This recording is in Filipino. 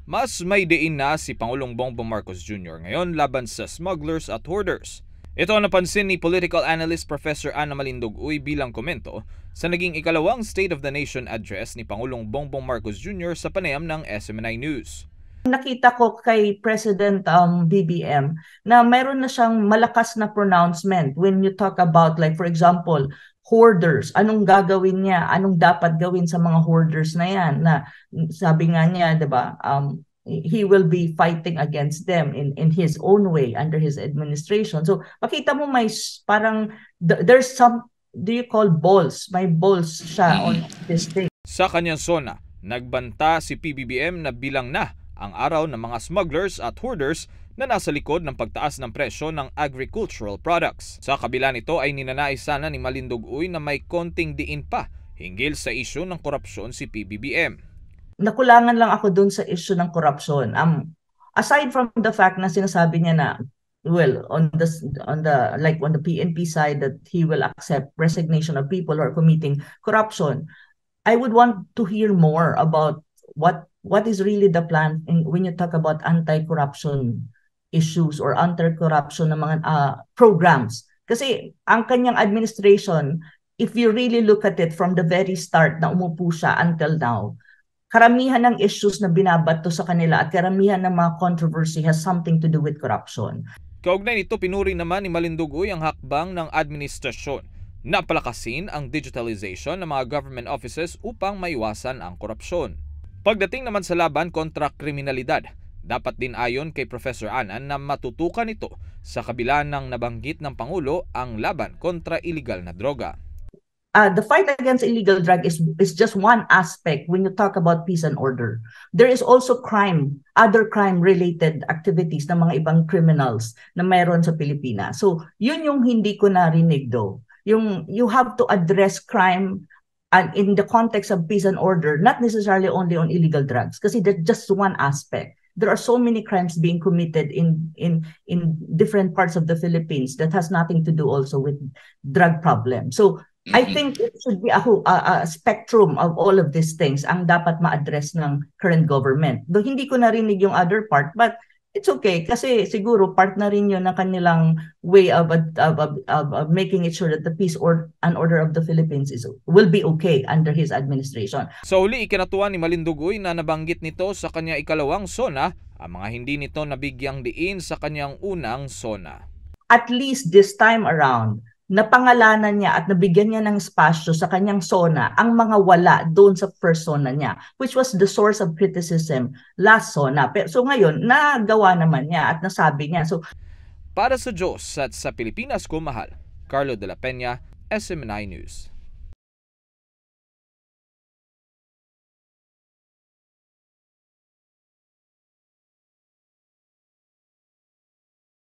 Mas may diin na si Pangulong Bongbong Marcos Jr. ngayon laban sa smugglers at hoarders. Ito ang napansin ni political analyst Professor Ana Malindogoy bilang komento sa naging ikalawang State of the Nation address ni Pangulong Bongbong Marcos Jr. sa panayam ng SMNI News. Nakita ko kay President BBM na mayroon na siyang malakas na pronouncement when you talk about, like for example, hoarders. Anong gagawin niya? Anong dapat gawin sa mga hoarders na yan? Na sabi nga niya, 'di ba? He will be fighting against them in his own way under his administration. So makita mo may parang there's some, do you call balls? May balls siya on this thing. Sa kanyang sona, nagbanta si PBBM na bilang na ang araw ng mga smugglers at hoarders na nasa likod ng pagtaas ng presyo ng agricultural products. Sa kabila nito ay ninanais sana ni Malindogoy na may konting diin pa hinggil sa isyu ng korupsyon si PBBM. Nakulangan lang ako dun sa issue ng korupsyon. Aside from the fact na sinasabi niya na, well, on the PNP side, that he will accept resignation of people who are committing corruption, I would want to hear more about what is really the plan when you talk about anti-corruption issues or anti-corruption ng mga programs. Kasi ang kanyang administration, if you really look at it from the very start na umupo siya until now, karamihan ng issues na binabato sa kanila at karamihan ng mga controversy has something to do with corruption. Kaugnay nito, pinuri naman ni Malindogoy ang hakbang ng administrasyon na palakasin ang digitalization ng mga government offices upang maiwasan ang korupsyon. Pagdating naman sa laban kontra kriminalidad, dapat din ayon kay Professor Anan na matutukan ito sa kabila ng nabanggit ng Pangulo ang laban kontra iligal na droga. The fight against illegal drug is just one aspect when you talk about peace and order. There is also crime, other crime-related activities ng mga ibang criminals na mayroon sa Pilipinas. So, yun yung hindi ko narinig do. You have to address crime and in the context of peace and order, not necessarily only on illegal drugs, kasi that's just one aspect. There are so many crimes being committed in different parts of the Philippines that has nothing to do also with drug problem. So I think it should be a spectrum of all of these things ang dapat ma-address ng current government. Though hindi ko narinig yung other part, but it's okay kasi siguro part na rin yun ng kanilang way of making it sure that the peace and order of the Philippines will be okay under his administration. Sa huli, ikinatuwa ni Malindogoy na nabanggit nito sa kanya ikalawang sona ang mga hindi nito nabigyang diin sa kanyang unang sona. At least this time around, napangalanan niya at nabigyan niya ng espasyo sa kanyang sona ang mga wala doon sa first sona niya, which was the source of criticism last sona. So ngayon, nagawa naman niya at nasabi niya. So, para sa Diyos at sa Pilipinas ko mahal, Carlo de la Peña, SMNI News.